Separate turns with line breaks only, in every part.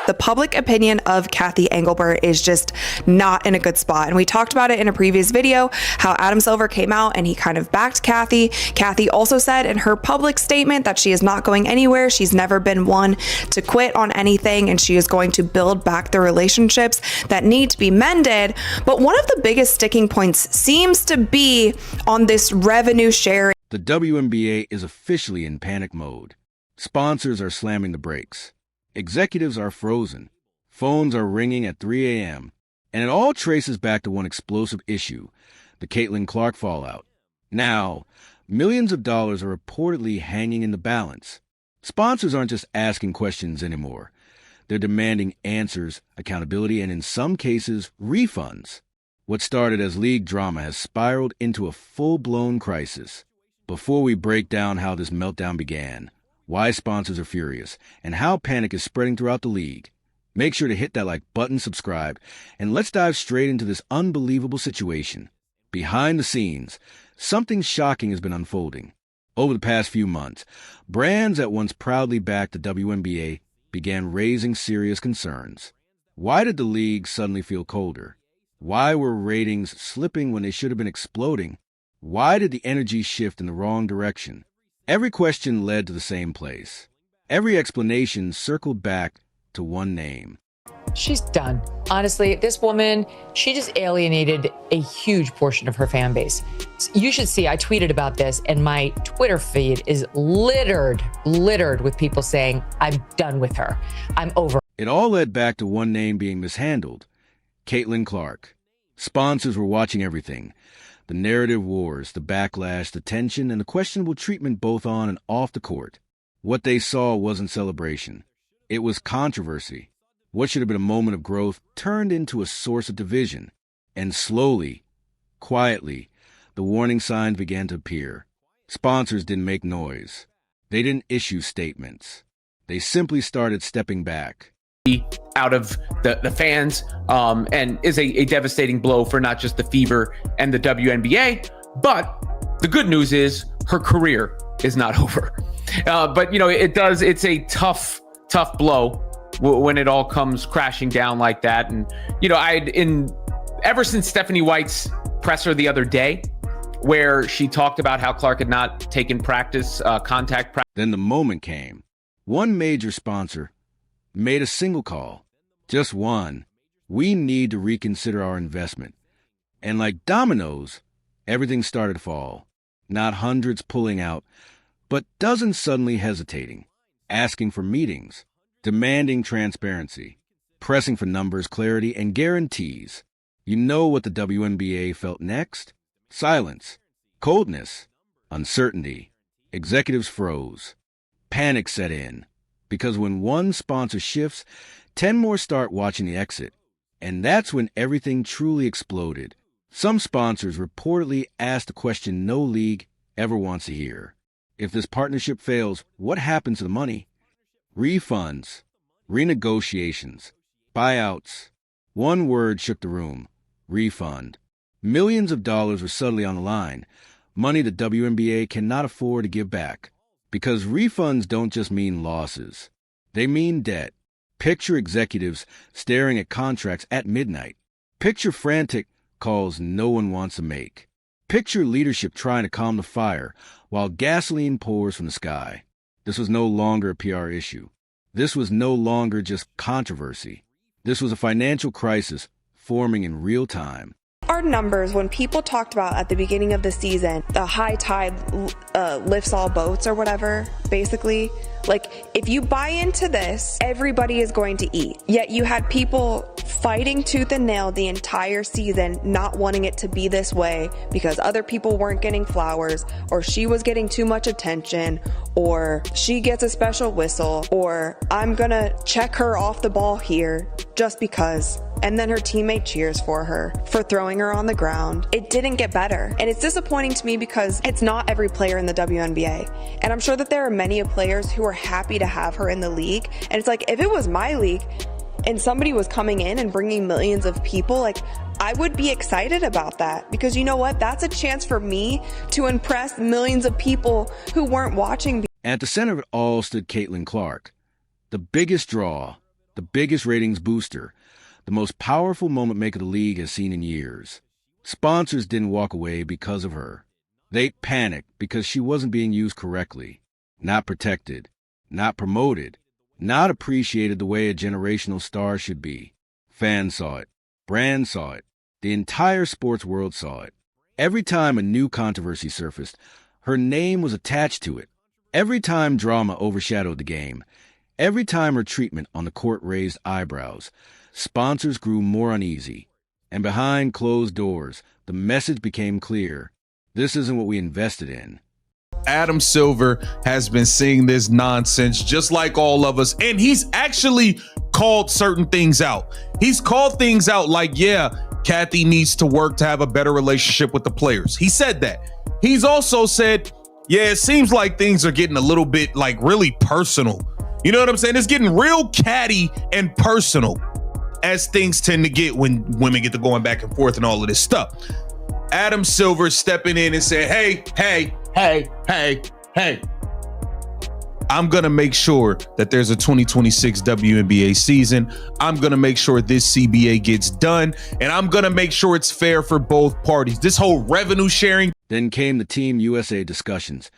The public opinion of Kathy Engelbert is just not in a good spot. And we talked about it in a previous video, how Adam Silver came out and he kind of backed Kathy. Kathy also said in her public statement that she is not going anywhere. She's never been one to quit on anything, and she is going to build back the relationships that need to be mended. But one of the biggest sticking points seems to be on this revenue sharing.
The WNBA is officially in panic mode. Sponsors are slamming the brakes. Executives are frozen. Phones are ringing at 3 a.m. And it all traces back to one explosive issue, the Caitlin Clark fallout. Now, millions of dollars are reportedly hanging in the balance. Sponsors aren't just asking questions anymore. They're demanding answers, accountability, and in some cases, refunds. What started as league drama has spiraled into a full-blown crisis. Before we break down how this meltdown began, why sponsors are furious, and how panic is spreading throughout the league, make sure to hit that like button, subscribe, and let's dive straight into this unbelievable situation. Behind the scenes, something shocking has been unfolding. Over the past few months, brands that once proudly backed the WNBA began raising serious concerns. Why did the league suddenly feel colder? Why were ratings slipping when they should have been exploding? Why did the energy shift in the wrong direction? Every question led to the same place. Every explanation circled back to one name.
She's done. Honestly, this woman, she just alienated a huge portion of her fan base. You should see, I tweeted about this, and my Twitter feed is littered with people saying, I'm done with her. I'm over.
It all led back to one name being mishandled, Caitlin Clark. Sponsors were watching everything. The narrative wars, the backlash, the tension, and the questionable treatment both on and off the court. What they saw wasn't celebration. It was controversy. What should have been a moment of growth turned into a source of division. And slowly, quietly, the warning signs began to appear. Sponsors didn't make noise. They didn't issue statements. They simply started stepping back.
Out of the fans, and is a devastating blow for not just the Fever and the WNBA, but the good news is her career is not over. But it's a tough blow when it all comes crashing down like that. And ever since Stephanie White's presser the other day, where she talked about how Clark had not taken contact practice.
Then the moment came. One major sponsor made a single call, just one. We need to reconsider our investment. And like dominoes, everything started to fall. Not hundreds pulling out, but dozens suddenly hesitating, asking for meetings, demanding transparency, pressing for numbers, clarity, and guarantees. You know what the WNBA felt next? Silence, coldness, uncertainty. Executives froze. Panic set in. Because when one sponsor shifts, 10 more start watching the exit. And that's when everything truly exploded. Some sponsors reportedly asked a question no league ever wants to hear. If this partnership fails, what happens to the money? Refunds, renegotiations, buyouts. One word shook the room: refund. Millions of dollars were suddenly on the line, money the WNBA cannot afford to give back. Because refunds don't just mean losses. They mean debt. Picture executives staring at contracts at midnight. Picture frantic calls no one wants to make. Picture leadership trying to calm the fire while gasoline pours from the sky. This was no longer a PR issue. This was no longer just controversy. This was a financial crisis forming in real time.
Our numbers, when people talked about at the beginning of the season, the high tide lifts all boats or whatever, basically, like if you buy into this, everybody is going to eat. Yet you had people fighting tooth and nail the entire season, not wanting it to be this way because other people weren't getting flowers, or she was getting too much attention, or she gets a special whistle, or I'm gonna check her off the ball here just because. And then her teammate cheers for her for throwing her on the ground. It didn't get better. And it's disappointing to me because it's not every player in the WNBA. And I'm sure that there are many players who are happy to have her in the league. And it's like, if it was my league and somebody was coming in and bringing millions of people, like, I would be excited about that, because you know what? That's a chance for me to impress millions of people who weren't watching.
At the center of it all stood Caitlin Clark, the biggest draw, the biggest ratings booster, the most powerful moment maker the league has seen in years. Sponsors didn't walk away because of her. They panicked because she wasn't being used correctly, not protected, not promoted, not appreciated the way a generational star should be. Fans saw it. Brands saw it. The entire sports world saw it. Every time a new controversy surfaced, her name was attached to it. Every time drama overshadowed the game, every time her treatment on the court raised eyebrows, sponsors grew more uneasy. And behind closed doors, the message became clear. This isn't what we invested in.
Adam Silver has been seeing this nonsense just like all of us, and he's actually called certain things out. He's called things out like, yeah, Kathy needs to work to have a better relationship with the players. He said that. He's also said, yeah, it seems like things are getting a little bit like really personal. You know what I'm saying? It's getting real catty and personal, as things tend to get when women get to going back and forth and all of this stuff. Adam Silver stepping in and saying, hey, I'm going to make sure that there's a 2026 WNBA season. I'm going to make sure this CBA gets done, and I'm going to make sure it's fair for both parties. This whole revenue sharing.
Then came the Team USA discussions,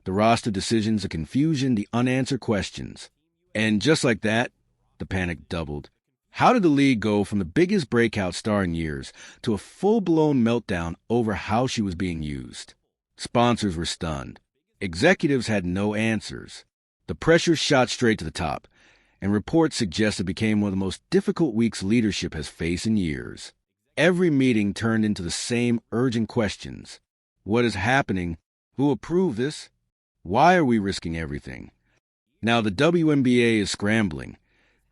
the roster decisions, the confusion, the unanswered questions. And just like that, the panic doubled. How did the league go from the biggest breakout star in years to a full-blown meltdown over how she was being used? Sponsors were stunned. Executives had no answers. The pressure shot straight to the top, and reports suggest it became one of the most difficult weeks leadership has faced in years. Every meeting turned into the same urgent questions. What is happening? Who approved this? Why are we risking everything? Now the WNBA is scrambling,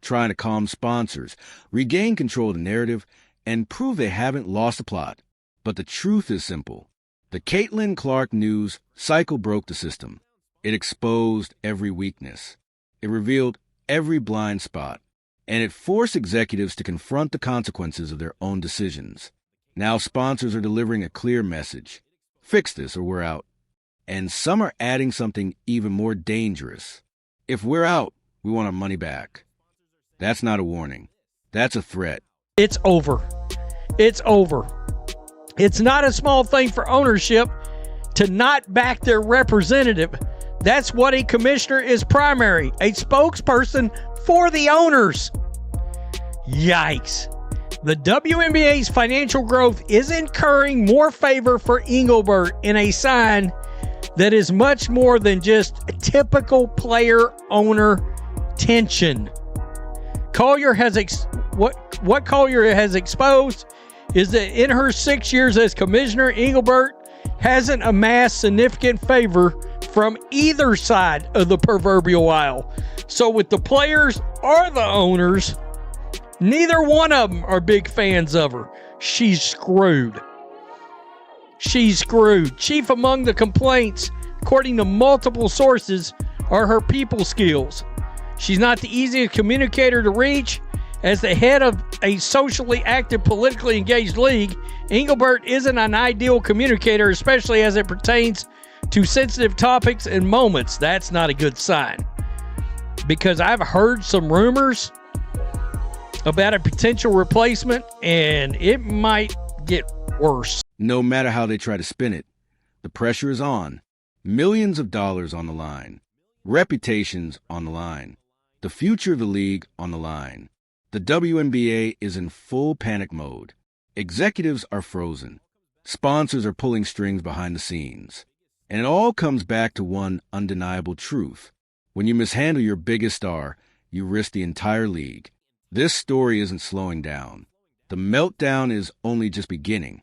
trying to calm sponsors, regain control of the narrative, and prove they haven't lost the plot. But the truth is simple. The Caitlin Clark news cycle broke the system. It exposed every weakness. It revealed every blind spot. And it forced executives to confront the consequences of their own decisions. Now sponsors are delivering a clear message. Fix this or we're out. And some are adding something even more dangerous. If we're out, we want our money back. That's not a warning. That's a threat.
It's over. It's over. It's not a small thing for ownership to not back their representative. That's what a commissioner is primary, a spokesperson for the owners. Yikes. The WNBA's financial growth is incurring more favor for Engelbert in a sign that is much more than just typical player-owner tension. Collier has what Collier has exposed is that in her 6 years as commissioner, Engelbert hasn't amassed significant favor from either side of the proverbial aisle. So with the players or the owners, neither one of them are big fans of her. She's screwed. She's screwed. Chief among the complaints, according to multiple sources, are her people skills. She's not the easiest communicator to reach. As the head of a socially active, politically engaged league, Engelbert isn't an ideal communicator, especially as it pertains to sensitive topics and moments. That's not a good sign. Because I've heard some rumors about a potential replacement, and it might get worse.
No matter how they try to spin it, the pressure is on. Millions of dollars on the line. Reputations on the line. The future of the league on the line. The WNBA is in full panic mode. Executives are frozen. Sponsors are pulling strings behind the scenes. And it all comes back to one undeniable truth. When you mishandle your biggest star, you risk the entire league. This story isn't slowing down. The meltdown is only just beginning.